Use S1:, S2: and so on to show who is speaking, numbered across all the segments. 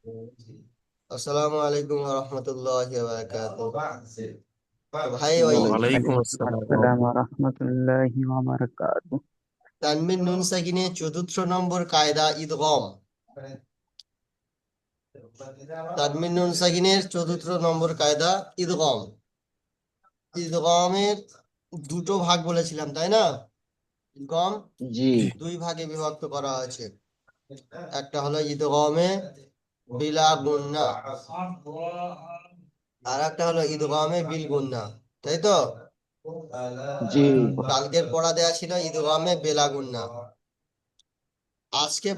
S1: আসসালামু আলাইকুম ওয়া রাহমাতুল্লাহি ওয়া বারাকাতুহু। তো ভাই ওই
S2: ওয়ালাইকুম
S3: ওয়ালাইকুম
S2: আসসালাম।
S3: আসসালাম ওয়া রাহমাতুল্লাহি ওয়া বারাকাতুহু।
S1: তানবিন নুন সাকিনের চতুর্থ নম্বর কায়দা ইদগম। তানবিন নুন সাকিনের চতুর্থ নম্বর কায়দা ইদগম। ইদগমের দুটো ভাগ বলেছিলাম, তাই না? ইদগম
S2: জি।
S1: দুই ভাগে বিভক্ত করা হয়েছে। একটা হলো ইদগমে বিলা গুন্না, আর একটা হলো ইদগমে বিল গুন্না, তাই তো?
S2: জি।
S1: কালকের পড়া দেয়া ছিল ইদগমে বেলা গুন্না। আজকে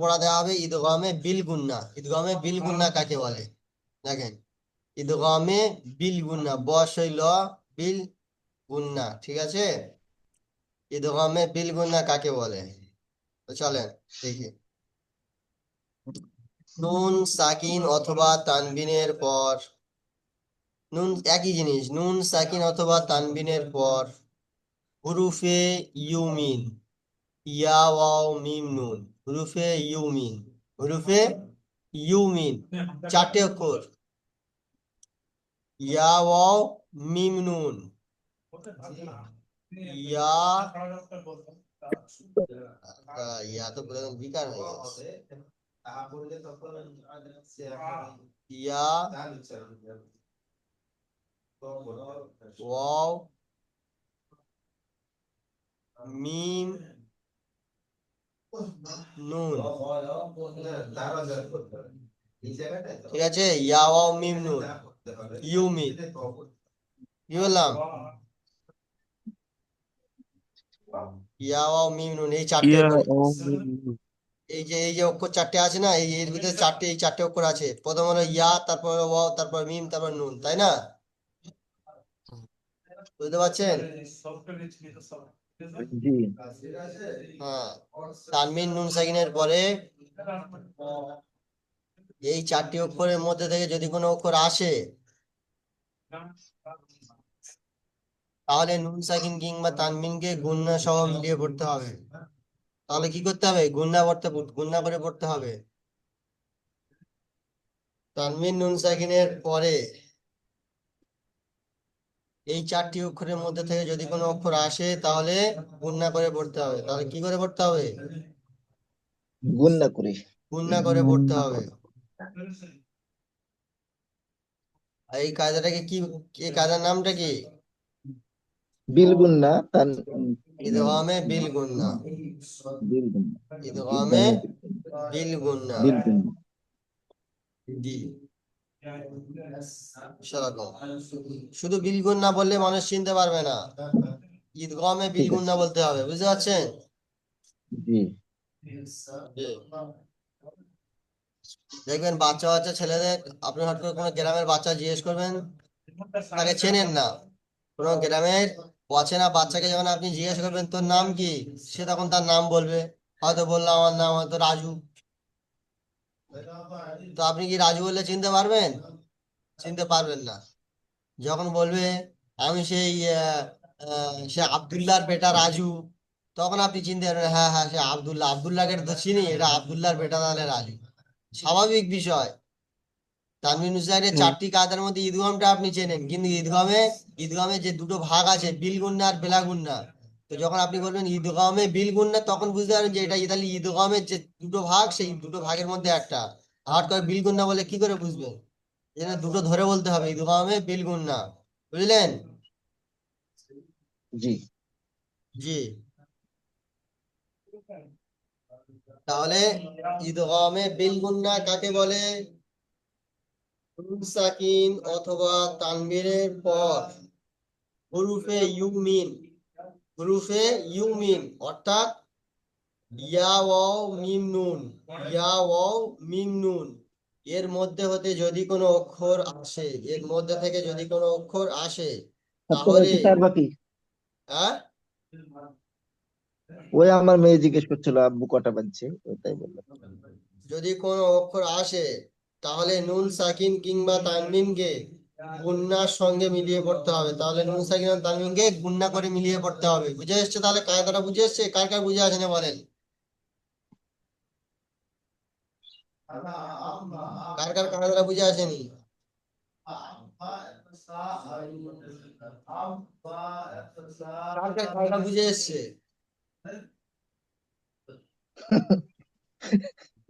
S1: পড়া দেওয়া হবে ঈদগামে বিল গুন্না। ঈদগামে বিল গুন্না কাকে বলে? দেখেন, ঈদগামে বিল গুন্না, বস হইল বিল গুন্না, ঠিক আছে? ঈদগামে বিল গুন্না কাকে বলে? তো চলেন দেখি। নুন সাকিন অথবা তানবিনের পর, নুন একই জিনিস, নুন সাকিন অথবা তানবিনের পর হুরুফে ইউমিন, ইয়া ওয়াও মিম নুন, হুরুফে ইউমিন, হুরুফে ইউমিন, চারটে অক্ষর, ইয়া ওয়াও মিম নুন, ইয়া ইয়া তো পুরো বিকার হয়ে গেছে। ইয়া ওয়াও মিম নুন, ঠিক আছে? ইয়া ওয়াও মিম নুন, ইউমিন, কি বললাম? ইয়া ওয়াও মিম নুন, এই চারটে
S2: ইয়া
S1: অক্ষর।
S2: ও মিম।
S1: এই যে অক্ষর চারটে আছে না, এর ভিতরে এই চারটে অক্ষর আছে। প্রথম হলো ইয়া, তারপর হলো ওয়াও, তারপর মিম, তারপর নুন, তাই না? বুঝতে পারছেন?
S2: জি।
S1: হ্যাঁ, তানবিন নুন সাকিনের পরে এই চারটি অক্ষরের মধ্যে থেকে যদি কোনো অক্ষর আসে, তাহলে নুন সাকিন কিংবা তানবিনকে গুণনা সহ মিলিয়ে পড়তে হবে। তাহলে কি করতে হবে? গুণনা করে পড়তে হবে। তানবিন নুন সাকিনের পরে এই চারটি অক্ষরের মধ্যে থেকে যদি কোনো অক্ষর আসে, তাহলে গুণনা করে পড়তে হবে। তাহলে কি করে পড়তে হবে?
S2: গুন্না করি।
S1: গুণনা করে পড়তে হবে। আর এই কায়দাটাকে কি, এই কায়দার নামটা কি?
S2: বিল গুন্না তান
S1: ইদগামে বিল গুণনা,
S2: বিল গুন্না।
S1: ইদগামে
S2: ইদগামে বিল গুন্না।
S1: বিল গুণনা,
S2: বিল গুন্না।
S1: জি, সেরকম। শুধু বিল গুণনা বললে মানুষ চিনতে পারবে না, ঈদগামে বিল
S2: ঠিক
S1: গুণনা
S2: আছে।
S1: বলতে হবে, বুঝতে পারছেন?
S2: জি।
S1: জি। দেখবেন বাচ্চা বাচ্চা ছেলেদের, আপনি হঠাৎ করে কোনো গ্রামের বাচ্চা জিজ্ঞেস করবেন, তাকে চেনেন না, কোনো গ্রামের অচেনা বাচ্চাকে যখন আপনি জিজ্ঞেস করবেন তোর নাম কি, সে তখন তার নাম বলবে। হয়তো বললাম আমার নাম হয়তো রাজু, তো আপনি কি রাজু বললে চিনতে পারবেন? চিনতে পারবেন না। যখন বলবে আমি সেই সে আব্দুল্লাহর বেটা রাজু, তখন আপনি চিনতে পারবেন, হ্যাঁ হ্যাঁ সে আব্দুল্লাহ, আব্দুল্লাহকে তো চিনি, এটা আব্দুল্লাহর বেটা তাহলে রাজু। স্বাভাবিক বিষয়। তানভীর হুসাইনের
S2: হুম।
S1: চারটি কায়দার মধ্যে ঈদগামটা আপনি চেনেন, কিন্তু ঈদগামে যে দুটো ভাগ আছে, বিল গুন্না আর বেলা গুন্না, তো যখন আপনি বলবেন ঈদগামে বিল গুন্না, তখন বুঝতে পারবেন যে এটা তাহলে ঈদগামের যে দুটো ভাগ, সেই দুটো ভাগের মধ্যে একটা। হঠাৎ করে বিল গুন্না বলে কি করে বুঝবেন? এখানে দুটো ধরে বলতে হবে, ঈদগামে বিল গুন্না, বুঝলেন?
S2: জি।
S1: জি। তাহলে ঈদগামে বিল গুন্না কাকে বলে? নুন সাকিন অথবা তানবীরের পর হুরুফে ইউমিন, হুরুফে ইউমিন অর্থাৎ ইয়া ওয়াও মিম নুন, ইয়া ওয়াও মিম নুন, এর মধ্যে হতে যদি কোনো অক্ষর আসে, এর মধ্যে থেকে যদি কোনো অক্ষর আসে,
S2: আপনার
S1: তাহলে
S2: একটু স্যার বাকি।
S1: হ্যাঁ,
S2: ওই আমার মেয়ে জিজ্ঞেস করছিল আব্বু কটা বাজছে, ওটাই বললাম।
S1: যদি কোনো অক্ষর আসে, তাহলে নুন সাকিন কিংবা তানবিনকে গুন্নার সঙ্গে মিলিয়ে পড়তে হবে। তাহলে নুন সাকিন আর তানবিনকে গুন্না করে মিলিয়ে পড়তে হবে। বুঝে এসছে? তাহলে কায়দাটা বুঝে এসছে? কার কার বুঝে আসে না বলেন? কার কার কানাডা বুঝে আসেনি? কার কার কানাডা বুঝে এসছে?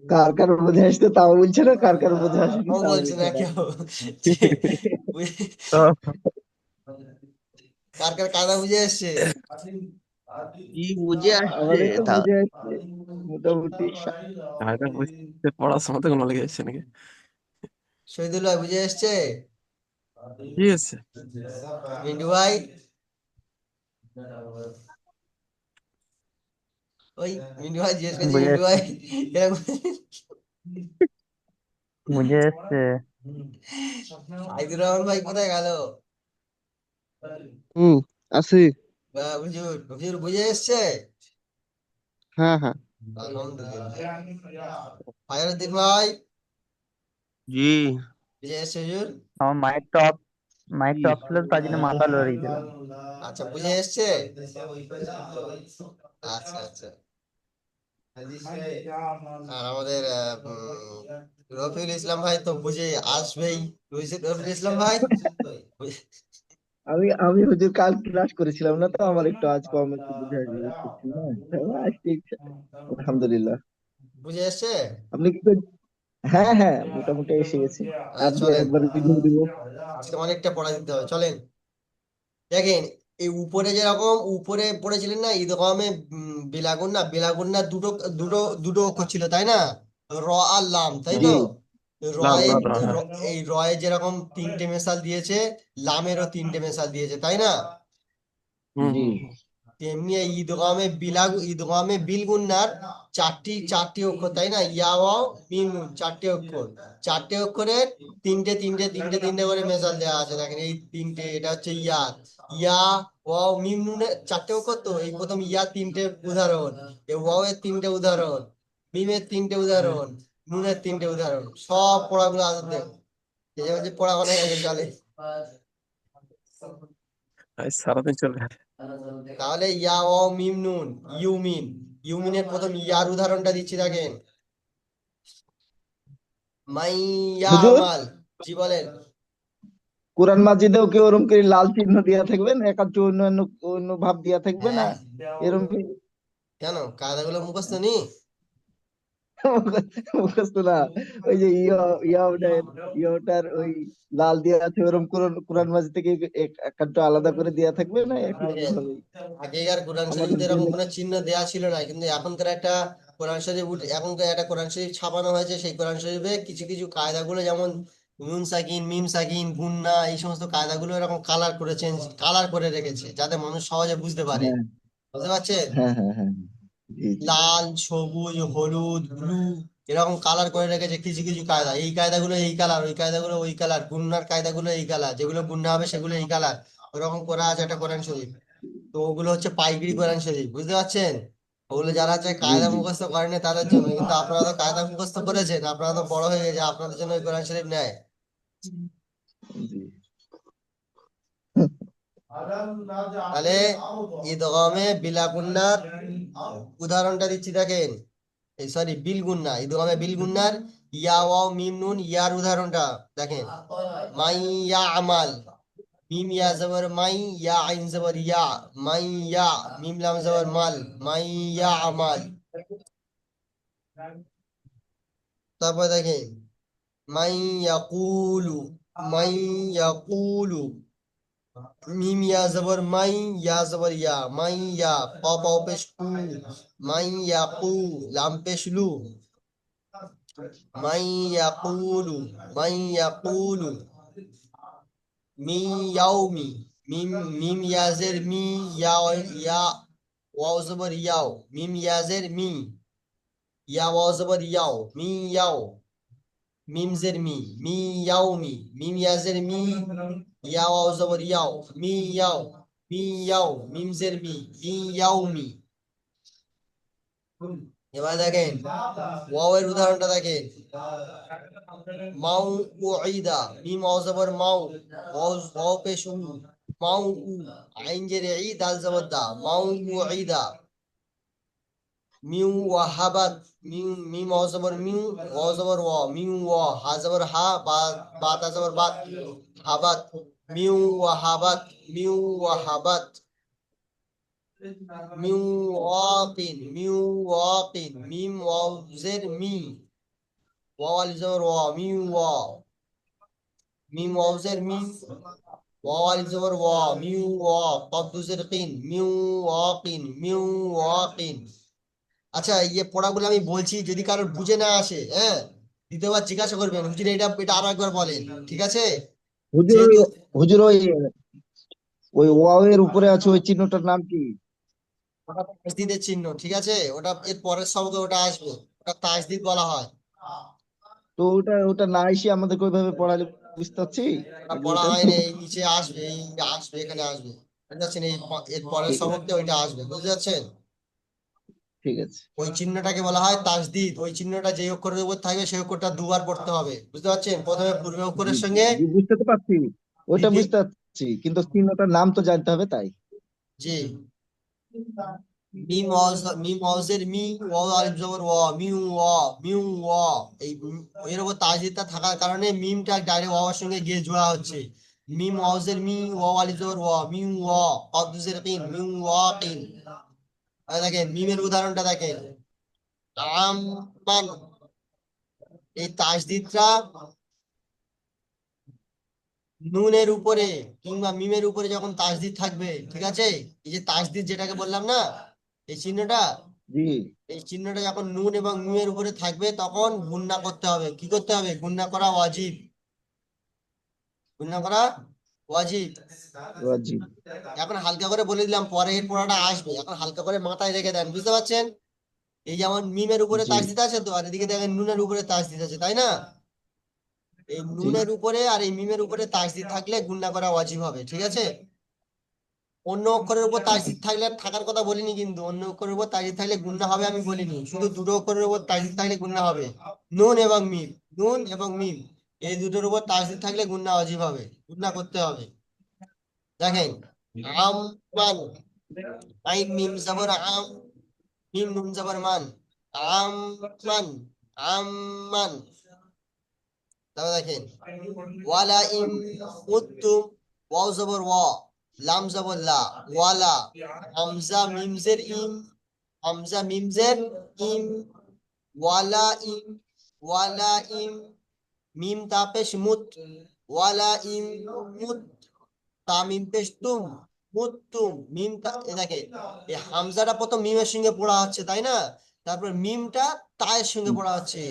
S2: কার কার বোঝে আসছে তাও বলছে না, কার কার বোঝে আসেনি
S1: ও
S2: তাও
S1: বলছে না
S2: বলছে না।
S1: কেউ। কার কার কানাডা বুঝে এসছে?
S4: কি বুঝে আসছে
S2: আমারই তো
S4: তা?
S2: বুঝে আসছে মোটামুটি।
S5: কায়দা বুঝতে পড়াশোনা তো কোনো লেগে যাচ্ছে নাকি?
S1: শহীদুল ভাই বুঝে এসছে?
S5: কি আছে?
S1: মিন্টু ভাই, ওই মিন্টু ভাই জিজ্ঞেস করছি,
S3: বুঝে
S1: মিন্টু ভাই
S3: এসছে
S1: এরকম
S3: বুঝে এসছে
S1: সাইদুর রহমান ভাই কোথায় গেল?
S4: হুম, আছে।
S1: বা হুজুর হুজুর বুঝে এসছে?
S4: হ্যাঁ হ্যাঁ।
S1: আলহামদুলিল্লাহ। ফায়ারউদ্দিন ভাই
S4: জি।
S1: বুঝে এসছে হুজুর?
S3: আমার মাইকটা অফ ছিল তো, তার জন্য মাথা লড়িয়েছিলাম।
S1: আচ্ছা বুঝে এসছে। আচ্ছা আচ্ছা। আর আমাদের রফিউল ইসলাম ভাই তো বুঝে আসবেই। রফিউল ইসলাম ভাই
S2: আমি আমি হুজুর কাল ক্লাস করেছিলাম না, তো আমার একটু আজ কম একটু বুঝে আসবে বুঝতে পারছি না। তবে আজ ঠিক আলহামদুলিল্লাহ।
S1: বুঝে এসছে।
S2: আপনি কি হ্যাঁ হ্যাঁ, মোটামুটি এসে গেছে। আর
S1: চলেন,
S2: একবার রিভিউ দিব।
S1: আজকে অনেকটা পড়া দিতে হবে, চলেন। দেখেন, এই উপরে যেরকম উপরে পড়েছিলেন না ঈদগামে বেলাগুন না, বেলাগুন না দুটো দুটো দুটো অক্ষর ছিল তাই না? র আর লাম, তাই
S2: জি
S1: তো?
S5: লাম
S1: রয়ে
S5: রা রা, হ্যাঁ।
S1: এই রয়ে যেরকম তিনটে মেশাল দিয়েছে, লামেরও তিনটে মেশাল দিয়েছে তাই না?
S5: হুম
S2: জি
S5: হুম হুম।
S1: তেমনি এই ঈদগামে বিল গুন্নার চারটি চারটি অক্ষর তাই না? ইয়া ওয়াও মিম নুন, চারটি অক্ষর। চারটে অক্ষরের তিনটে তিনটে তিনটে তিনটে করে মেশাল দেওয়া আছে, দেখেন এই তিনটে, এটা হচ্ছে ইয়া। ইয়া ওয়াও মিম নুনের চারটে অক্ষর, তো এই প্রথম ইয়া তিনটে উদাহরণ, এই ওয়াও এর তিনটে উদাহরণ, মিমের তিনটে উদাহরণ, নুনের তিনটে উদাহরণ, সব পড়াগুলো আসতে এই যে পড়া অনেক আগে চলে।
S5: আজ সারাদিন চলবে।
S1: তাহলে ইয়া ও মিম নুন, ইউমিন, ইউমিনের প্রথম ইয়ার উদাহরণটা দিচ্ছি দেখেন।
S2: হুজুর,
S1: মাইয়ামাল, জি বলেন।
S2: কোরআন মাজিদেও কি ওরকম করে লাল চিহ্ন দিয়া থাকবে না, একাত্র অন্য অন্য অন্য ভাব দিয়া থাকবে না
S1: হ্যাঁ,
S2: এরকম কি?
S1: কেন কায়দাগুলো মুখস্থ নি?
S2: মুখস্থ না, ওই যে ইয়োটার ওই লাল দিয়া আছে ওরকম কোরআন কোরআন মাজিদ থেকে একাত্র আলাদা করে দিয়া থাকবে না একই রকম
S1: দেখেন,
S2: ভাবে?
S1: আগেকার কোরআন
S2: আমাদের
S1: শরীফে এরকম
S2: জেনে
S1: কোনো চিহ্ন দেয়া ছিল না, কিন্তু এখনকার একটা কোরআন শরীফ এখনকার একটা কোরআন শরীফ ছাপানো হয়েছে, সেই কোরআন শরীফে কিছু কিছু কায়দাগুলো যেমন নুন সাকিন মিম সাকিন গুন্না এই সমস্ত কায়দাগুলো এরকম কালার করেছেন, কালার করে রেখেছে যাতে মানুষ সহজে বুঝতে পারে।
S2: হ্যাঁ
S1: বুঝতে পারছেন?
S2: হ্যাঁ, জি জি
S1: লাল সবুজ হলুদ ব্লু এরকম কালার করে রেখেছে কিছু কিছু কায়দা, এই কায়দাগুলো এই কালার, ওই কায়দাগুলো ওই কালার, গুন্নার কায়দাগুলো এই কালার, যেগুলো গুন্না হবে সেগুলো এই কালার, ওরকম করা আছে একটা কোরআন শরীফ। তো ওগুলো হচ্ছে পাইকারি কোরআন শরীফ, বুঝতে পারছেন? ওগুলো যারা হচ্ছে
S2: জি
S1: কায়দা
S2: জি
S1: মুখস্থ করেনি তাদের জন্য, কিন্তু আপনারা তো কায়দা মুখস্থ করেছেন, আপনারা তো বড় হয়ে গেছে, আপনাদের জন্য ওই কোরআন শরীফ নেয়।
S2: জি।
S1: তাহলে ঈদগামে বিলা গুন্নার উদাহরণটা দিচ্ছি দেখেন, এই সরি বিল গুন্না, ঈদগামে বিল গুন্নার ইয়া ওয়াও মিম নুন ইয়ার উদাহরণটা দেখেন। মাই ইয়া আমাল, মিম ইয়া জবর মাই, ইয়া আইন জবর ইয়া, মাই ইয়া, মিম লাম জবর মাল, মাই ইয়া আমাল। তারপর দেখেন মাই ইয়াকুলু, মাই ইয়াকুলু, মিম ইয়া জবর মাই, ইয়া জবর ইয়া, মাই ইয়া, প পেশ কু, মাই ইয়াকু, লাম পেশ লু, মাই ইয়াকুলু, মাই ইয়াকুলু, মি ইয়াউমি, মিম মিম ইয়াজের মি, ইয়া ইয়া ওয়াও জবর ইয়াও, মিম ইয়াজের মি, ইয়া ওয়াও জবর ইয়াও, মি ইয়াও, মিম জের মি, মি ইয়াউমি, মিম ইয়াজের মি, ইয়া ওয়াও জবর ইয়াও, মি ইয়াও, মি ইয়াও, মিম জের মি, মি ইয়াউমি। এবার দেখেন ওয়াও এর উদাহরণটা দেখেন। মাউ উইদা, মিম ওয়াও জবর মাউ, ওয়াও ওয়াও পেশ উ, মাউ উ, আইন জের ই, দাল জবর দা, মাউ উইদা। মিউ ওয়াহাবাত, মিউ মিম ওয়াও জবর মিউ, ওয়াও জবর ওয়া, মিউ ওয়া, হা জবর হা, বা বা তা জবর বাত, হাবাত, মিউ ওয়াহাবাত, মিউ ওয়াহাবাত, মিউ ওয়াকিন, মিউ ওয়াকিন, মিম ওয়াও জের মি, ওয়াও আলিফ জবর ওয়া, মিউ ওয়া, মিম ওয়াও জের মি, ওয়াও আলিফ জবর ওয়া, মিউ ওয়া, কফ দু জের কিন, মিউ ওয়াকিন, মিউ ওয়াকিন। আচ্ছা, ইয়ে পড়াগুলো আমি বলছি, যদি কারোর বুঝে না আসে, হ্যাঁ, দ্বিতীয়বার জিজ্ঞাসা করবেন, হুজুর এটা এটা আরো একবার বলেন, ঠিক আছে?
S2: হুজুর
S1: যেহেতু
S2: হুজুর ওই ওই ওয়াও এর উপরে আছে ওই চিহ্নটার নাম কি?
S1: ওটা তাসদিদের চিহ্ন, ঠিক আছে? ওটা এর পরের শব্দে ওটা আসবে, ওটা তাসদিদ বলা হয়।
S2: তো ওটা ওটা না এসে আমাদেরকে ওইভাবে পড়ালে বুঝতে পারছি
S1: ওটা
S2: আগে
S1: পড়া
S2: ওইটা।
S1: হয়নি, এই নিচে আসবে, এই আসবে, এখানে আসবে, বুঝতে পারছেন? এর পরের
S2: ঠিক আছে,
S1: শব্দে ওইটা আসবে, বুঝতে পারছেন?
S2: ঠিক আছে।
S1: ওই চিহ্নটাকে বলা হয় তাসদিদ। ওই চিহ্নটা যে অক্ষরের উপর থাকবে সেই অক্ষরটা দুবার পড়তে হবে, বুঝতে পারছেন? প্রথমে পূর্বে
S2: জি
S1: অক্ষরের
S2: জি
S1: সঙ্গে
S2: জি, বুঝতে তো পারছি, ওইটা
S1: দ্বিতীয়,
S2: বুঝতে পারছি, কিন্তু চিহ্নটার নাম তো জানতে হবে তাই।
S1: জি, মিম ওয়াজের মি, ওয়াও আলিফ জবর ওয়া, মিউ ওয়া, মিউ ওয়া। এই এর উপর তাসদিদটা থাকার কারণে মিমটা ডাইরেক্ট ওয়াওয়ার সঙ্গে গিয়ে জোড়া হচ্ছে। মিম ওয়াজের মি, ওয়াও আলিফ জবর ওয়া, মিউ ওয়া, কফ দুজের কিন, মিউ ওয়া কিন। দেখেন মিমের উদাহরণটা দেখেন, আমান। এই তাসদিদটা নুনের উপরে কিংবা মিমের উপরে যখন তাসদিদ থাকবে, ঠিক আছে, এই যে তাসদিদ যেটাকে বললাম না, এই চিহ্নটা,
S2: জি
S1: এই চিহ্নটা যখন নুন এবং মিমের উপরে থাকবে তখন গুণনা করতে হবে। কি করতে হবে? গুণনা করা ওয়াজিব, গুণনা করা ওয়াজিব।
S2: জি
S1: এখন হালকা করে বলে দিলাম, পরে এর পড়াটা আসবে, এখন হালকা করে মাথায় রেখে দেন, বুঝতে পারছেন? এই যেমন মিমের উপরে
S2: জি
S1: তাসদিদ আছে তো, আর এদিকে দেখেন নুনের উপরে তাসদিদ আছে, তাই না? এই
S2: জি
S1: নুনের উপরে আর এই মিমের উপরে তাসদিদ থাকলে গুণনা করা ওয়াজিব হবে, ঠিক আছে? অন্য অক্ষরের উপর তাসদিদ থাকলে থাকার কথা বলিনি, কিন্তু অন্য অক্ষরের উপর তাসদিদ থাকলে গুণনা হবে আমি বলিনি, শুধু দুটো অক্ষরের উপর তাসদিদ থাকলে গুণনা হবে। নুন এবং মিম, নুন এবং মিম, এই দুটোর উপর তাসদিদ থাকলে গুণনা অজীব হবে, গুণনা করতে হবে। দেখেন, আম মান, আইন মিম জবর আম, মিম নুন জবর মান, আম মান, আম মান। তারপর দেখেন, ওয়ালা ইম উত্তুম, ওয়াও জবর ওয়া, লাম জবর লা, ওয়ালা, হামজা মিমজের ইম, হামজা মিমজের ইম, ওয়ালা ইম, ওয়ালা ইম, মিম তাপেশ মুত, ওয়ালা ইম মুত, তামিম পেশ তুম, মুত্তুম, মিম তা, দেখে এই হামজাটা প্রথম মিমের সঙ্গে পড়া হচ্ছে, তাই না? তারপর মিমটা তায়ের সঙ্গে পড়া হচ্ছে,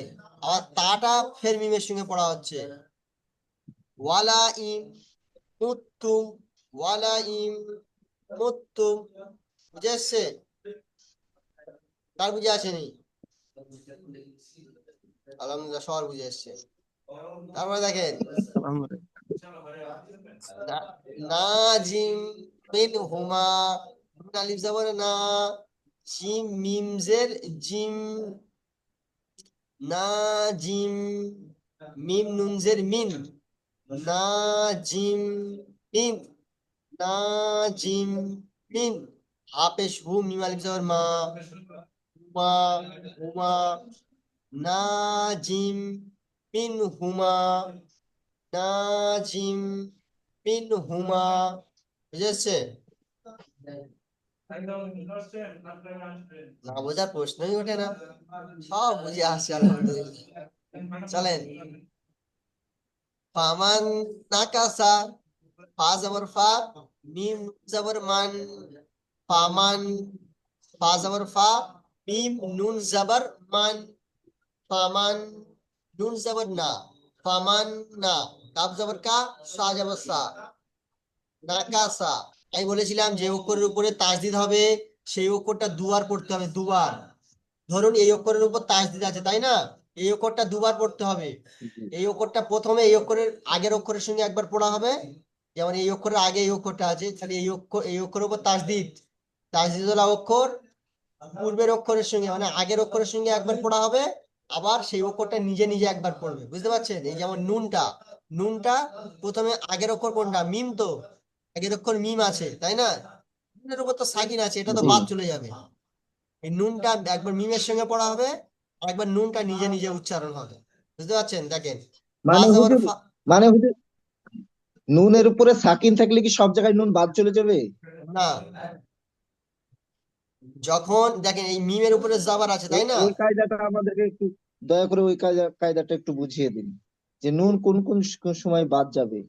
S1: আবার তাটা ফের মিমের সঙ্গে পড়া হচ্ছে। ওয়ালা ইম মুত্তুম, ওয়ালা ইম মুত্তুম, বুঝে এসছে? তার বুঝে আসেনি? আলহামদুলিল্লাহ, সবার বুঝে এসছে। তারপরে দেখেন, নাজিম মিন হুমা, নুন আলিফ জবর না, জিম মিম জের জিম, নাজিম, মিম নুন জের মিন, নাজিম মিন, নাজিম মিন, হাপেশ হু, মিম আলিফ জবর মা, হুমা, হুমা, নাজিম মিন হুমা, নাজিম মিন হুমা, বুঝেছে? না বোঝার প্রশ্নই ওঠে না, সব বুঝে আসছে আলহামদুলিল্লাহ। চলেন, ফামান নাকাসা, ফা জবর ফা, মিম নুন জবর মান, ফামান, ফা জবর ফা, মিম নুন জবর মান, ফামান, নুন জবর না, ফামান না, কাফ জবর কা, সা জবর সা, নাকাসা। আমি বলেছিলাম যে অক্ষরের উপরে তাসদিদ হবে সেই অক্ষরটা দুবার পড়তে হবে, দুবার। ধরুন এই অক্ষরের উপর তাসদিদ আছে, তাই না? এই অক্ষরটা দুবার পড়তে হবে।
S2: জি
S1: এই অক্ষরটা প্রথমে এই অক্ষরের আগের অক্ষরের সঙ্গে একবার পড়া হবে, যেমন এই অক্ষরের আগে এই অক্ষরটা আছে, তাহলে এই অক্ষরের উপর তাসদিদ, তাসদিদওয়ালা অক্ষর পূর্বের অক্ষরের সঙ্গে মানে আগের অক্ষরের সঙ্গে একবার পড়া হবে, আবার সেই অক্ষরটা নিজে নিজে একবার পড়বে, বুঝতে পারছেন? এই যেমন নুনটা, নুনটা প্রথমে আগের অক্ষর কোনটা? মিম তো, আগের অক্ষর মিম আছে, তাই না? নুনের উপর তো সাকিন আছে, এটা তো
S2: জি
S1: বাদ চলে যাবে। এই নুনটা একবার মিমের সঙ্গে পড়া হবে, আর একবার নুনটা নিজে নিজে উচ্চারণ হবে। বুঝতে পারছেন? দেখেন,
S2: মানে
S1: ফাজ আবার
S2: হুজুর, মানে হুজুর, নুনের উপরে সাকিন থাকলে কি সব জায়গায় নুন বাদ চলে যাবে?
S1: না, যখন দেখেন এই মিমের উপরে জাবার আছে,
S2: ওই
S1: তাই না?
S2: ওই কায়দাটা আমাদেরকে একটু দয়া করে ওই কায়দাটা একটু বুঝিয়ে দিন, যে নুন কোন কোন কোন সময় বাদ যাবে।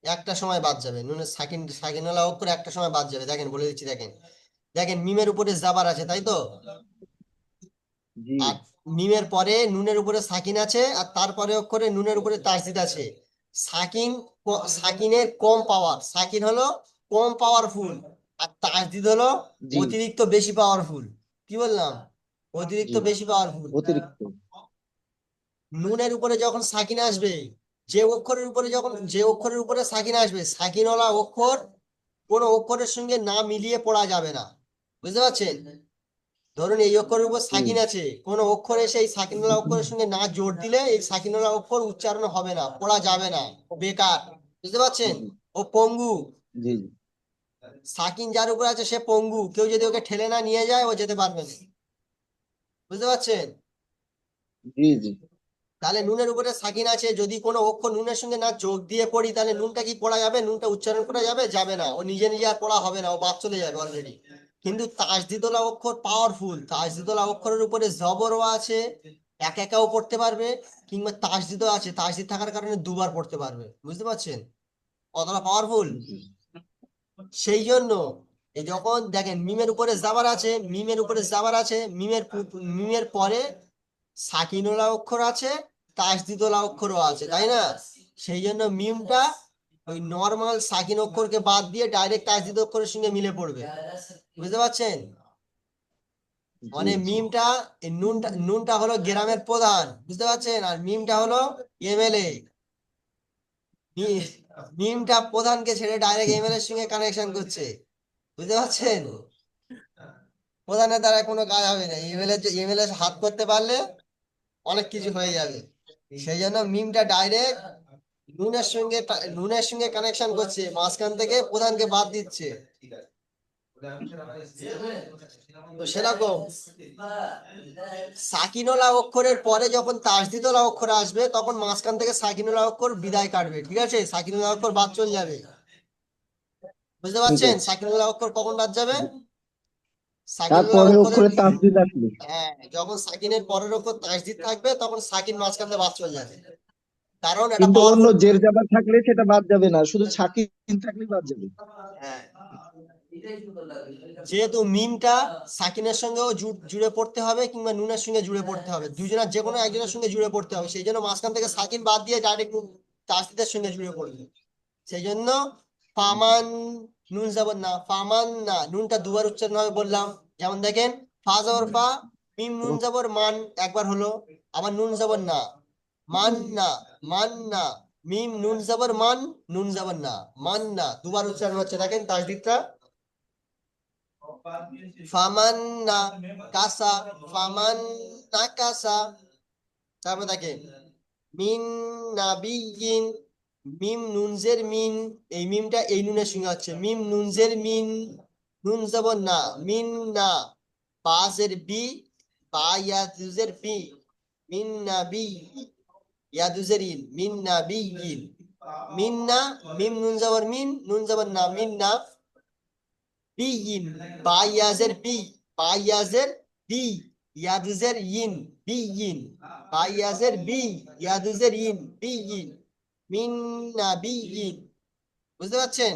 S1: একটা সময় বাদ যাবে, নুনের সাকিন সাকিনওয়ালা অক্ষর একটা সময় বাদ যাবে। দেখেন বলে দিচ্ছি, দেখেন দেখেন মিমের উপরে জাবার আছে, তাই তো?
S2: জি
S1: আর মিমের পরে নুনের উপরে সাকিন আছে, আর তারপরে অক্ষরে নুনের উপরে তাসদিদ আছে। সাকিন সাকিনের কম পাওয়ার, সাকিন হলো কম পাওয়ারফুল, আর তাসদিদ হলো
S2: জি
S1: অতিরিক্ত বেশি পাওয়ারফুল। কি বললাম? অতিরিক্ত
S2: জি,
S1: বেশি পাওয়ারফুল।
S2: অতিরিক্ত।
S1: নুনের উপরে যখন সাকিন আসবে, যে অক্ষরের উপরে সাকিন আসবে, সাকিনওয়ালা অক্ষর কোনো অক্ষরের সঙ্গে না মিলিয়ে পড়া যাবে না। বুঝতে পারছেন? ধরুন এই অক্ষরের উপর
S2: জি
S1: সাকিন আছে, কোন অক্ষর এসে এই সাকিনওয়ালা অক্ষরের সঙ্গে না জোর দিলে এই সাকিনওয়ালা অক্ষর উচ্চারণ হবে না, পড়া যাবে না, ও বেকার। বুঝতে পারছেন?
S2: জি
S1: ও পঙ্গু।
S2: জি
S1: সাকিন যার উপর আছে সে পঙ্গু, কেউ যদি ওকে ঠেলে না নিয়ে যায় ও যেতে পারবে না। বুঝতে পারছেন?
S2: জি জি
S1: তাহলে নুনের উপরে সাকিন আছে, যদি কোনো অক্ষর নুনের সঙ্গে না যোগ দিয়ে পড়ি, তাহলে নুনটা কি পড়া যাবে? নুনটা উচ্চারণ করা যাবে? যাবে না, ও নিজে নিজে আর পড়া হবে না, ও বাদ চলে যাবে অলরেডি। কিন্তু তাসদিদওয়ালা অক্ষর পাওয়ারফুল, তাসদিদওয়ালা অক্ষরের উপরে জবরও আছে, একা একাও পড়তে পারবে, কিংবা তাসদিদও আছে, তাসদিদ থাকার কারণে দুবার পড়তে পারবে। বুঝতে পারছেন কতটা পাওয়ারফুল?
S2: জি
S1: সেই জন্য এই যখন দেখেন মিমের উপরে জাবার আছে, মিমের পরে সাকিনওয়ালা অক্ষর আছে, তাসদিদওয়ালা অক্ষরও আছে, তাই না? সেই জন্য মিমটা ওই নর্মাল সাকিন অক্ষরকে বাদ দিয়ে ডাইরেক্ট তাসদিদ অক্ষরের সঙ্গে মিলে পড়বে। বুঝতে পারছেন?
S2: জি
S1: মানে
S2: জি
S1: মিমটা, এই নুনটা হলো গ্রামের প্রধান। বুঝতে পারছেন? আর মিমটা হলো এমএলএ। মিমটা প্রধানকে ছেড়ে ডাইরেক্ট এমএলএ এর সঙ্গে কানেকশন করছে। বুঝতে পারছেন? প্রধানের দ্বারা কোনো কাজ হবে না, এমএলএ হাত করতে পারলে অনেক কিছু হয়ে যাবে। সেই জন্য মিমটা ডাইরেক্ট নুনের সঙ্গে কানেকশন করছে, মাঝখান থেকে প্রধানকে বাদ দিচ্ছে। তো সেরকম সাকিনওয়ালা অক্ষরের পরে যখন তাসদিদওয়ালা অক্ষর আসবে, তখন মাঝখান থেকে সাকিনওয়ালা অক্ষর বিদায় কাটবে। ঠিক আছে? সাকিনওয়ালা অক্ষর বাদ চলে যাবে। বুঝতে
S2: ঠিক
S1: পারছেন
S2: আছে।
S1: সাকিনওয়ালা অক্ষর কখন বাদ যাবে? সাকিনওয়ালা
S2: তারপরে
S1: অক্ষরের,
S2: অক্ষরে তাসদিদ আসলে,
S1: হ্যাঁ, যখন সাকিনের পরের অক্ষর তাসদিদ থাকবে তখন সাকিন মাঝখান থেকে বাদ চলে যাবে, কারণ এটা
S2: কিন্তু অন্য
S1: পাওয়ারফুল।
S2: জের জাবার থাকলে সেটা বাদ যাবে না, শুধু সাকিন থাকলেই বাদ যাবে।
S1: হ্যাঁ, যেহেতু মিমটা সাকিনের সঙ্গেও জুড়ে পড়তে হবে, কিংবা নুনের সঙ্গে জুড়ে পড়তে হবে, দুজনের যে কোনো একজনের সঙ্গে জুড়ে পড়তে হবে। সেই জন্য মাঝখান থেকে সাকিন বাদ দিয়ে ডাইরেক্ট তাসদিদের সঙ্গে জুড়ে পড়বে। সেই জন্য ফামান, নুন যাবর না, ফামান না, নুনটা দুবার উচ্চারণ হবে বললাম। যেমন দেখেন, ফা যাবর ফা, মিম নুন যাবর মান একবার হলো, আবার নুন যাবর না, মান না, মান না, মিম নুন যাবর মান, নুন যাবর না, মান না, দুবার উচ্চারণ হচ্ছে। দেখেন তাসদিদটা, ফামান না কাসা, ফামান না কাসা। তারপর দেখেন, মিন নাবিয়িন, মিম নুনজের মিন, এই মিমটা এই নুনের সঙ্গে হচ্ছে, মিম নুনজের মিন, নুন যাবর না, মিন না, বাজের বি, বা ইয়াজের বি, মিন নাবি, ইয়াদুজের ইন, মিন নাবিয়িন, মিন না, মিম নুন যাবর মিন, নুন যাবর না, মিন না, বিইন, বা ইয়াজের বি, বা ইয়াজের বি, ইয়াদুজের ইন, বিইন, বা ইয়াজের বি, ইয়াদুজের ইন, বিইন, মিন নাবিয়িন। বুঝতে পারছেন?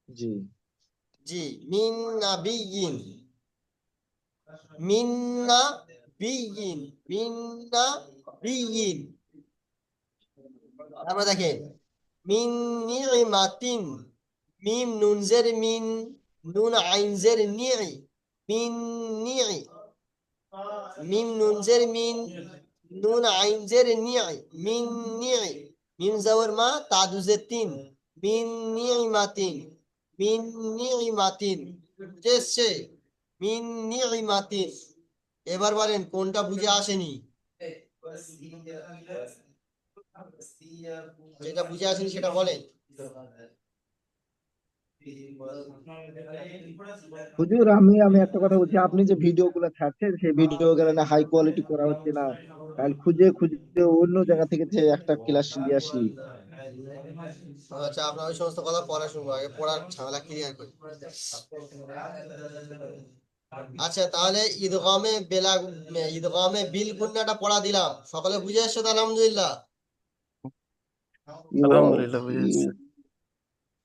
S2: জি
S1: জি, মিন নাবিয়িন, মিন নাবিয়িন, মিন নাবিয়িন। তারপর দেখেন, মিন নিমাতিন, মিম নুনজের মিন, নুন আইনজের নিই, মিন নিই, মিম নুনজের মিন, নুন আইনজের নিই, মিন নিই, মিম যাওয়ার মা, তাদুজের তিন, মিন নিমাতিন, মিন নিমাতিন। বুঝেছে? মিন নিমাতিন। এবার বলেন কোনটা বুঝে আসেনি? যেটা বুঝে আসেনি সেটা বলেন।
S2: হুজুর, আমি একটা কথা বলছি, আপনি যে ভিডিও গুলো ছাড়ছেন সেই ভিডিও গুলো না হাই কোয়ালিটি করা হচ্ছে না। কাল খুঁজে খুঁজে অন্য জায়গা থেকে যে একটা ক্লাস নিয়ে আসি।
S1: আচ্ছা, আপনার ওই সমস্ত কথা পরে শুনবো, আগে পড়ার ঝামেলা ক্লিয়ার করি। আচ্ছা, তাহলে ঈদগামে বিল গুন্নাটা পড়া দিলাম, সকলে বুঝে এসছো তো? আলহামদুলিল্লাহ।
S5: আলহামদুলিল্লাহ বুঝে
S2: ইউ
S5: এসছে।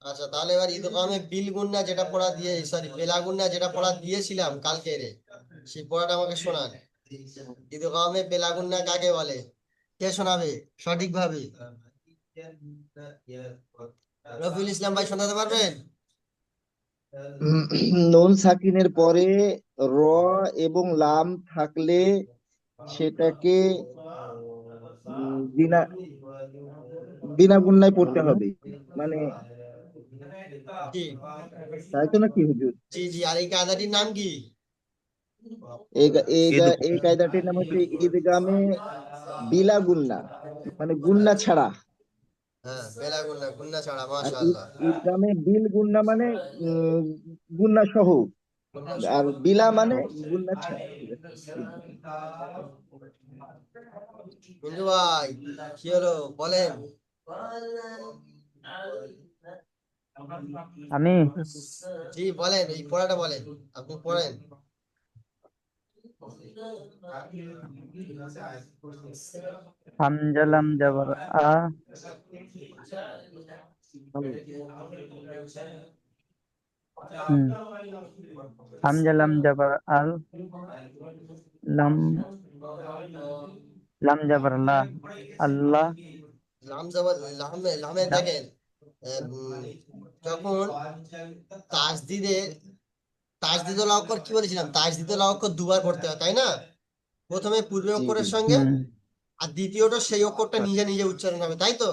S1: আচ্ছা, তাহলে এবার ঈদগামে বিল গুন্না যেটা পড়া দিয়ে, সরি, বেলা গুন্না যেটা পড়া দিয়েছিলাম কালকে রে, সেই পড়াটা আমাকে শোনান। ঈদগামে বেলা গুন্না কাকে বলে? কে শোনাবে সঠিকভাবে? রফিউল ইসলাম ভাই শোনাতে পারবেন?
S2: নুন সাকিনের পরে র এবং লাম থাকলে সেটাকে বিনা বিনা গুণায় পড়তে হবে, মানে
S1: জি,
S2: তাই তো নাকি হুজুর?
S1: জি, জি। আর এই কায়দাটির নাম কি?
S4: ঈদ
S2: এই কায়দাটির নাম হচ্ছে ঈদগামে বিলা গুন্না, মানে গুন্না ছাড়া।
S1: হ্যাঁ, বেলা গুন্না, গুন্না ছাড়া,
S2: আর
S1: মাশাআল্লাহ।
S2: ঈদগামে বিল গুন্না মানে উম, গুন্না সহ,
S1: গুন্না
S2: আর
S1: সহ।
S2: বিলা মানে গুন্না ছাড়া। ঠিক আছে, ঈদগামে।
S1: বন্ধু ভাই, কি হলো বলেন?
S3: আমি
S1: জি বলেন, এই পড়াটা বলেন, আপনি পড়েন।
S3: হামজালাম জাবার আ হুম হামজালাম জাবার আল, লাম লাম জাবার লা, আল্লাহ,
S1: লাম জবর লামে
S3: লাম
S1: দেখেন, যখন তাসদিদে তাসদিদুল অক্ষর কি বলেছিলাম, তাসদিদুল অক্ষর দুবার পড়তে হয়, তাই না? প্রথমে পূর্বে
S2: জি
S1: অক্ষরের সঙ্গে,
S3: হুম
S1: আর দ্বিতীয়টা সেই অক্ষরটা নিজে নিজে উচ্চারণ হবে, তাই তো?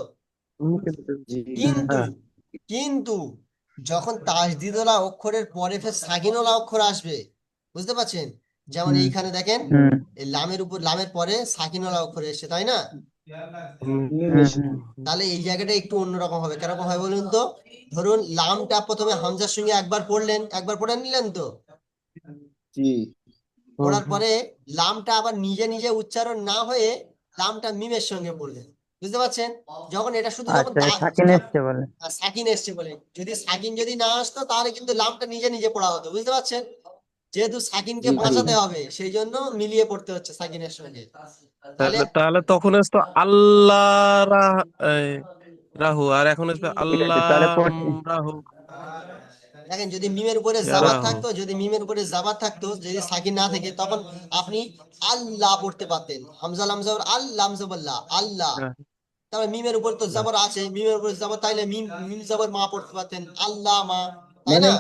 S2: জি।
S3: হুম
S1: কিন্তু কিন্তু যখন তাসদিদওয়ালা অক্ষরের পরে ফের সাকিনওয়ালা অক্ষর আসবে, বুঝতে পারছেন? যেমন
S3: হুম
S1: এইখানে দেখেন,
S3: হুম
S1: এই লামের পরে সাকিনওয়ালা অক্ষর এসেছে, তাই না?
S2: নিমেষ।
S3: হুম
S1: তাহলে এই জায়গাটা একটু অন্যরকম হবে। কেরকম হয় বলুন তো? ধরুন লামটা প্রথমে হামজার সঙ্গে একবার পড়লেন, একবার পড়ে নিলেন তো,
S2: জি
S1: পড়ার পরে লামটা আবার নিজে নিজে উচ্চারণ না হয়ে লামটা মিমের সঙ্গে পড়লেন, বুঝতে পারছেন? যখন এটা শুধু যখন
S3: আচ্ছা, সাকিন এসছে বলে।
S1: সাকিন এসছে বলে, যদি সাকিন যদি না আসতো তাহলে কিন্তু লামটা নিজে নিজে পড়া হতো, বুঝতে পারছেন? যেহেতু সাকিনকে
S2: জি জি।
S1: বাঁচাতে হবে, সেই জন্য মিলিয়ে পড়তে হচ্ছে সাকিনের সঙ্গে। তাহলে
S5: তাহলে তাহলে তখন আসতো আল্লাহ এই, রাহু, আর এখন আসবে
S3: ঠিক আছে, তাহলে
S5: আল্লাহ
S3: পড়ছি।
S5: রাহু
S1: দেখেন, যদি মিমের উপরে
S5: ইয়া
S1: জাবার
S5: রাহু।
S1: থাকতো, যদি মিমের উপরে জাবার থাকতো, যদি সাকিন না থাকে, তখন আপনি আল্লাহ পড়তে পারতেন, হামজা লামজাবর আল্লাহ, আল্লাহ।
S5: হ্যাঁ,
S1: তারপরে মিমের উপর তো
S5: হ্যাঁ,
S1: জাবর আছে, মিমের উপর জাবর, তাইলে মিম মিম জাবর মা পড়তে পারতেন, আল্লাহ মা, তাই
S2: মানে
S1: না?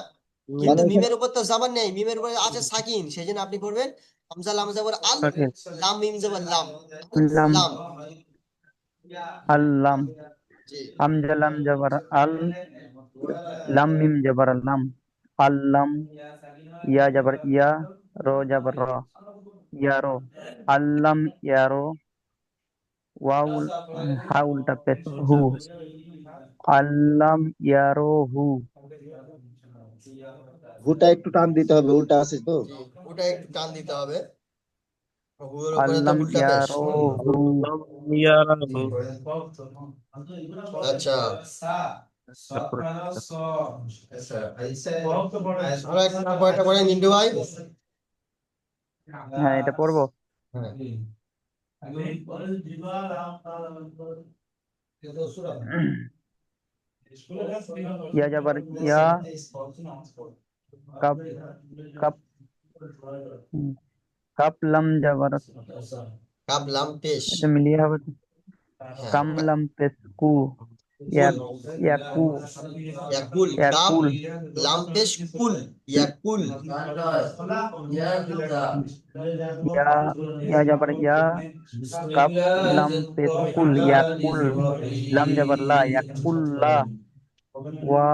S5: হুম,
S1: কিন্তু
S2: মানে এখানে
S1: মিমের উপর তো জাবর নেই, মিমের উপরে আছে সাকিন, সেই জন্য আপনি পড়বেন হামজা লাম জাবর আল,
S5: সাকিন।
S1: লাম মিম জাবর লাম,
S3: লাম
S1: লাম।
S3: আল্লাম,
S1: জি,
S3: হামজালাম জাবার আল, লাম মিম জাবার লাম, আল্লাম, ইয়া জাবার ইয়া, রো জাবার র, ইয়ারো, আল্লাম ইয়ারো, ওয়াউল হা উল্টা পেশ হু, আল্লাম ইয়ারো হু,
S2: হুটা একটু টান দিতে হবে, উল্টা আছে তো।
S1: জি, ওটা একটু টান দিতে হবে, হুয়ের উপরে তো
S3: আল্লাম
S1: উল্টা পেশ।
S3: ইয়ারো হু।
S5: আল্লাহ ইয়া রাহু।
S1: আচ্ছা,
S5: তারপরে
S1: আমরা একটু কয়টা করে নিন্দু ভাই।
S3: হ্যাঁ, এটা পড়বো।
S1: হ্যাঁ,
S3: ইয়া জাবার ইয়া, কাপ কাপ হুম, কাপ লাম জাবার,
S1: কাব লাম পেশ।
S3: এটা মিলিয়ে হবে তো?
S1: হ্যাঁ,
S3: কাম লাম পেশ কু,
S1: কুল,
S3: এক ইয়াকু,
S1: ইয়াকুল, কাব
S3: ইয়াকুল,
S1: লাম পেশ কুল, ইয়াকুল।
S3: ইয়া ইয়া জাবার ইয়া, কাপ লাম পেশ কুল, ইয়াকুল, লাম জাবার লা, ইয়াকুল্লা, ওয়া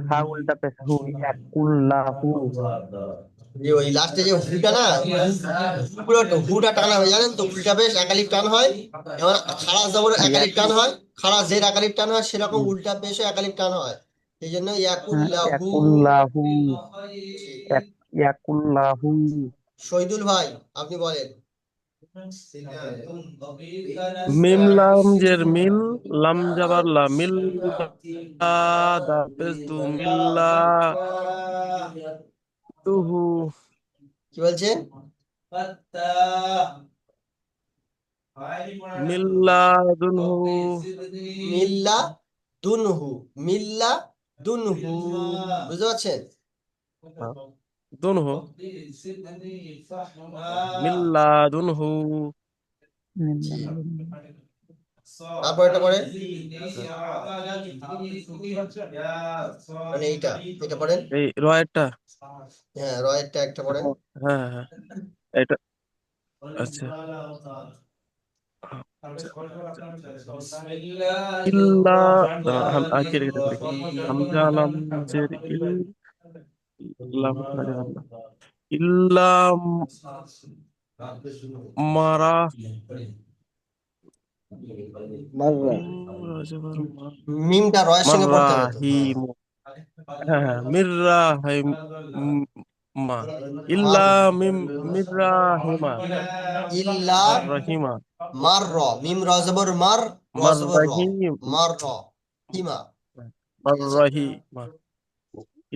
S3: হা উল্টা পেশ হু, ইয়াকুল্লাহু।
S1: যে ওই লাস্টে যে হুটা না, পুরো হুটা টানা হয়, জানেন তো? উল্টা পেশ একালিপ টান হয়, এবার খাড়া জবর একালিপ টান
S3: ইয়াকু
S1: হয়, খাড়া জের একালিপ টান হয়, সেরকম উল্টা পেশও একালিপ টান হয়। এই জন্য ইয়াকুল্লাহু।
S3: ইয়াকুল্লাহু,
S1: ঠিক।
S3: ইয়াকুল্লাহু।
S1: শহীদুল ভাই আপনি বলেন।
S5: মিম লাম জের মিল, লাম জাবার লা, মিল দা পেশ দু, মিল্লা দুহু,
S1: কি বলছেন?
S5: মিল্লা দুনহু,
S1: মিল্লা দুনহু, মিল্লা দুনহু, বুঝতে পারছেন?
S5: দুনহু, মিল্লা দুনহু।
S1: তারপর এটা পড়েন, মানে এইটা, এটা পড়েন।
S5: এই রয়েরটা।
S1: হ্যাঁ, রয়েরটা একটা পড়েন।
S5: হ্যাঁ হ্যাঁ, এটা আচ্ছা। ইল্লা, আগে রেখে করি। হামজা লাম জের ইল, লাম খাজা আল্লাহ। ইল্লা মারা,
S2: মাররা।
S5: রাজাবার
S1: মিমটা রয়ের সঙ্গে
S5: মাররা
S1: পড়তে হবে তো। হ্যাঁ,
S5: হিম। হ্যাঁ হ্যাঁ, মির্রা হিম মা, ইল্লা মিম, মির্রা হিমা,
S1: ইল্লা
S5: আর রহিমা,
S1: মার র, মিম র জবর মার, র
S5: মার
S1: জবর র,
S5: রহিম,
S1: মার র, হিমা।
S5: মার
S1: ঠিক আছে?
S5: রহিমা,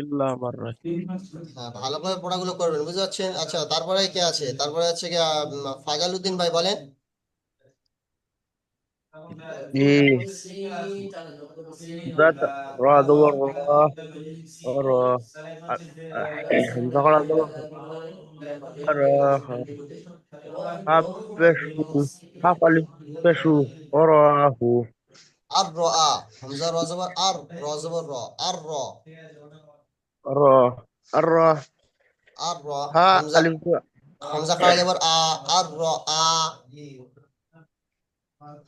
S5: ইল্লা মার রহিম।
S1: হ্যাঁ, ভালো করে পড়াগুলো করবেন, বুঝতে পারছেন? আচ্ছা, তারপরে কে আছে? তারপরে হচ্ছে কি ফাজাল উদ্দিন ভাই বলেন।
S4: জি ذات را دور را اور হামজা করা দবর আর হাফ পেশু হাফ আলিফ পেশু ওরাহু
S1: আর র আ, হামজা র জবর আর, র জবর র, আর র,
S4: র আর র
S1: আর র,
S4: হা
S1: হামজা,
S4: আলিফ
S1: হামজা খাড়া জবর আ, আর র আ।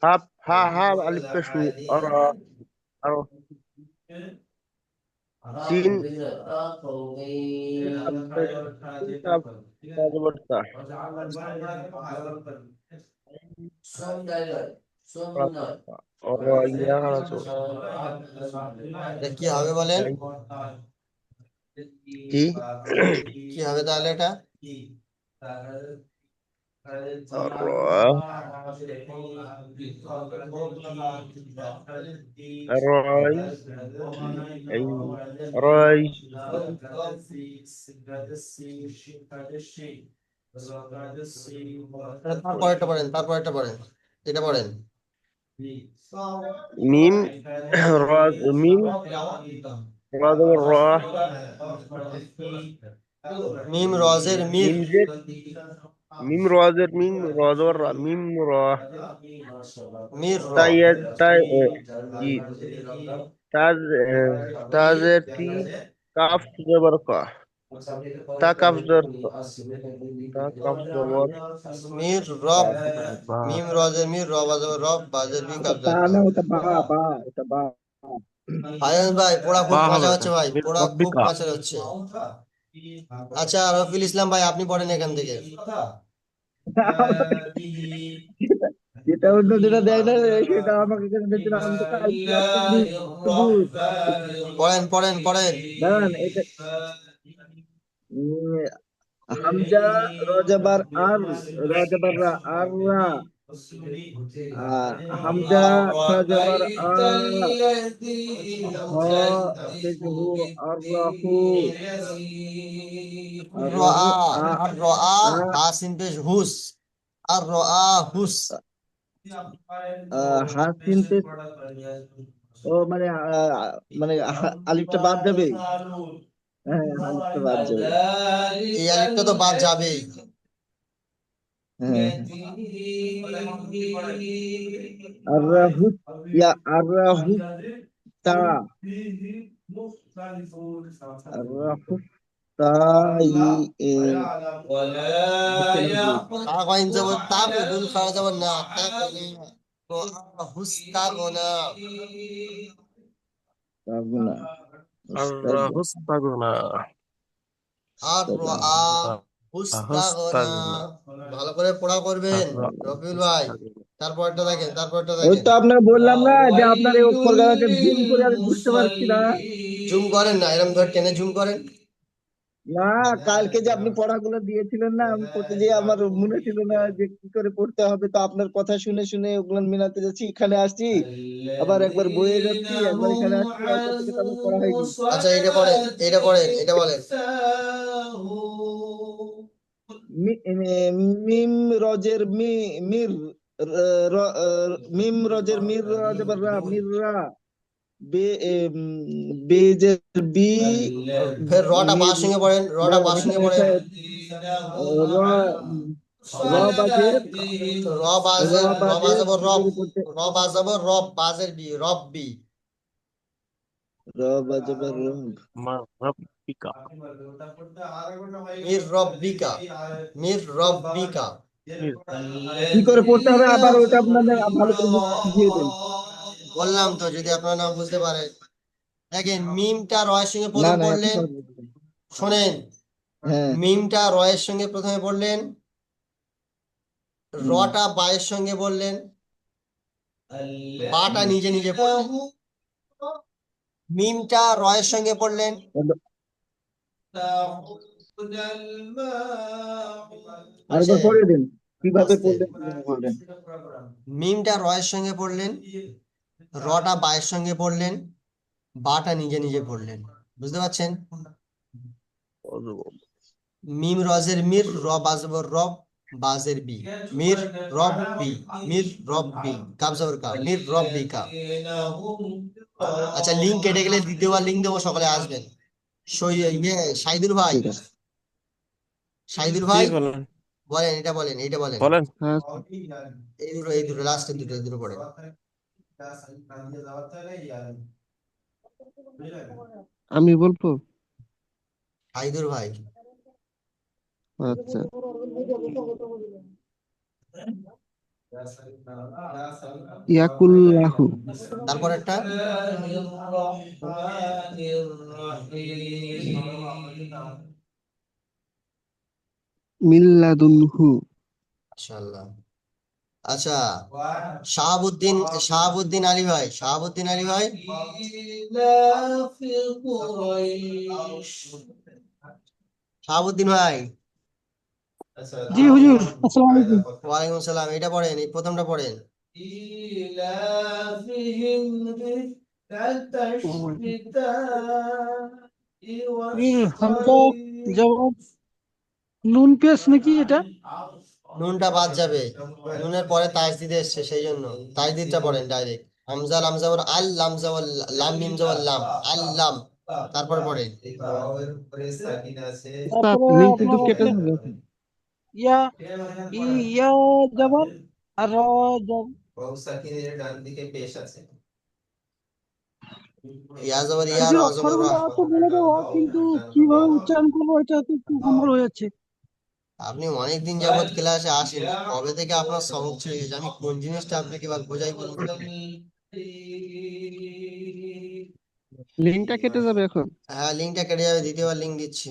S4: হাফ হা হা আলিফ পেশু আর আর তিন হাফ পেশু তিন হাফ দবরতা আর ইয়া করা তো
S1: এটা কি হবে বলেন?
S4: জি
S1: কি হবে তাহলে এটা?
S4: আর রয় এই রয়
S1: তারপরেরটা পড়েন, তারপরেরটা পড়েন, এটা পড়েন।
S4: মিম র মিম রা দবর রা
S1: মিম রজের মির,
S4: মিম জের মিম রাজের মিম রাজর রা মিম রা
S1: মির র,
S4: তাই তাই জি তাজ তাজের তি কাফ জবর কা তা কাফ জবর তা কাফ জবর
S1: মির
S4: কা
S1: রব,
S5: বা
S1: মিম রজের মির, র বাজের রব, বাজের বি
S2: ওটা
S1: কাবজার
S2: তা
S1: কা।
S2: না, ওটা বা, বা, এটা বা।
S1: ফাইনাল ভাই, পড়া খুব
S5: বা হবে
S1: মজা
S5: ওটা,
S1: হচ্ছে ভাই,
S5: মির
S1: পড়া খুব
S5: রব্বিকা।
S1: মজা হচ্ছে। আচ্ছা, রফিল ইসলাম ভাই আপনি পড়েন এখান থেকে।
S2: যেটা যেটা অন্য যেটা দেয় না রে, সেটা আমাকে কেন দিচ্ছিল? আমি তো কাল ক্লাস করিনি। হুজুর,
S1: পড়েন পড়েন পড়েন।
S2: দাঁড়ান এটা উম, হামজা রজাবার আর, রজাবার রা আর রা, আহ, হামজা খা যাবার আ, হ পেশ হু আর রাহু, আর
S1: র
S2: রাহু
S1: আ,
S2: আ,
S1: আর র আ,
S2: আ,
S1: হা সিন পেশ হুস, আর র আ হুস।
S2: হাসিন পেশ, ও মানে মানে আলিফটা বাদ যাবে। হ্যাঁ, আলিফটা বাদ যাবে।
S1: এই আলিফটা তো বাদ যাবেই।
S2: হ্যাঁ, হ্যাঁ। আর রাহু, ইয়া আর রাহু তা, আর রাহু তা, ই এ, হচ্ছে না হুজুর।
S1: তা কইন যাব, তা দুল খাওয়া যাব না, তা কোনা, র আ হুস তা কোনা।
S2: তাগুনা,
S5: আর
S2: মুস্তাগ,
S5: হুস্তাগুনা।
S1: আর র
S2: মুস্তাগুনা।
S1: আ, মুস্তাগনা।
S5: আহস্তাগনা
S1: ভালো করে পড়া করবেন রবিউল ভাই।
S5: আহস্তাগনা।
S1: তারপরটা দেখেন, তারপরটা
S2: ওই
S1: দেখেন।
S2: তো আপনাকে বললাম না যে আপনার এই অক্ষর গুলাকে জুম করে আমি বুঝতে পারছি না।
S1: জুম করেন না, এরকম ধরে টেনে জুম করেন।
S2: না, কালকে যে আপনি পড়াগুলো দিয়েছিলেন না, আমি পড়তে যেয়ে আমার মনে ছিল না যে কি করে পড়তে হবে, তো আপনার কথা শুনে শুনে ওগুলো মিলাতে যাচ্ছি, এখানে আসছি, আবার একবার বইয়ে যাচ্ছি, একবার এখানে আসছি, এরপর থেকে তো আমার পড়া হয়নি।
S1: আচ্ছা, এটা পড়েন, এটা পড়েন, এটা বলেন।
S2: মিম রজের মির মিম রজের মির রাজবার রা মির রা বে বেজের বি
S1: ফের রটা
S2: মির
S1: বার সঙ্গে পড়েন, রটা
S2: দাঁড়ান,
S1: বার
S2: এখানে
S1: সঙ্গে পড়েন।
S2: একটা র র বাজের
S1: র বাজে, র
S2: বাজের
S1: বাজাবো
S2: কি
S1: রব,
S2: করে পড়তে,
S1: র বাজাবো রব, বাজের বি, রব্বি।
S2: র বাজাবার রব,
S5: মা রব্বিকা।
S1: মির রব্বিকা, মির রব্বিকা।
S5: মির
S2: কি করে পড়তে হবে আবার ওটা আপনাদের ভালো করে বুঝিয়ে দেন।
S1: বললাম তো, যদি আপনারা না বুঝতে পারেন। দেখেন, মিমটা রয়ের সঙ্গে
S2: না
S1: প্রথম
S2: না, এখন
S1: পড়লেন।
S2: তো আর বুঝতে পারছি।
S1: শোনেন,
S2: হ্যাঁ।
S1: মিমটা রয়ের সঙ্গে প্রথমে পড়লেন,
S2: হুম।
S1: রটা বায়ের সঙ্গে বললেন, বাটা নিজে নিজে পড়লেন। মিমটা রয়ের সঙ্গে পড়লেন।
S2: আরেকবার
S1: বুঝছেন?
S2: পড়ে দেন, কিভাবে
S1: আস্তে।
S2: পড়লেন কিভাবে পড়লেন।
S1: মিমটা রয়ের সঙ্গে পড়লেন, রটা বায়ের সঙ্গে পড়লেন, বাটা নিজে নিজে পড়লেন। বুঝতে পারছেন? মিম রজের মির, র বাজবর রব, বাজের বি, মির রব বি, মির রব বি, কাব জবর কা, মির রব বি কা। আচ্ছা, লিঙ্ক কেটে গেলে দ্বিতীয়বার লিঙ্ক দেবো, সকালে আসবেন। সাইদুর ভাই,
S2: ঠিক আছে।
S1: সাইদুর
S5: জি
S1: ভাই
S5: বলেন,
S1: বলেন, এটা বলেন, এটা বলেন।
S5: বলেন।
S2: হ্যাঁ,
S1: এই দুটো লাস্টের দুটো, এই দুটো পড়েন।
S6: আমি বলবো।
S1: সাইদুর ভাই।
S6: আচ্ছা, ইয়াকুল্লাহু
S1: তারপর একটা
S6: মিল্লাদুনহু
S1: মাশাআল্লাহ। আচ্ছা, শাহাবুদ্দিন, শাহাবুদ্দিন আলী ভাই, শাহাবুদ্দিন আলী ভাই। শাহাবুদ্দিন ভাই।
S6: জি হুজুর, আসসালামু আলাইকুম।
S1: ওয়ালাইকুম সালাম। এটা পড়েন, এই প্রথমটা পড়েন।
S6: হামজা জবাব নুন পেশ নাকি এটা?
S1: নুনটা বাদ যাবে, নুনের পরে তাজদিদ এসছে, সেই জন্য তাজদিদটা পড়েন ডাইরেক্ট। হামজা লাম যাওয়ার আল, লাম যাওয়ার লাম, মিম যাওয়ার লাম, আল্লাম। তারপর পড়েন।
S6: উস্তাদ,
S2: তারপরে
S6: লিঙ্ক কিন্তু
S2: আপনার
S6: কেটে
S2: হচ্ছে
S6: যাবে এখন।
S2: ইয়া ইয়া জবর আর র জবর।
S1: ইয়া যাওয়ার ইয়া, র
S2: হুজুর
S1: যাওয়ার র।
S2: অক্ষরগুলো তো বলে দেবো, কিন্তু কিভাবে উচ্চারণ করবো এটা তো একটু গোলমাল হয়ে যাচ্ছে।
S1: আপনি অনেকদিন যাবত ক্লাসে আসেন, কবে থেকে আপনার সবক ছেড়ে গেছে, আমি কোন জিনিসটা আপনাকে এবার বোঝাই বলুন তো?
S6: লিঙ্কটা কেটে যাবে এখন।
S1: হ্যাঁ, লিঙ্কটা কেটে যাবে, দ্বিতীয়বার লিঙ্ক দিচ্ছি।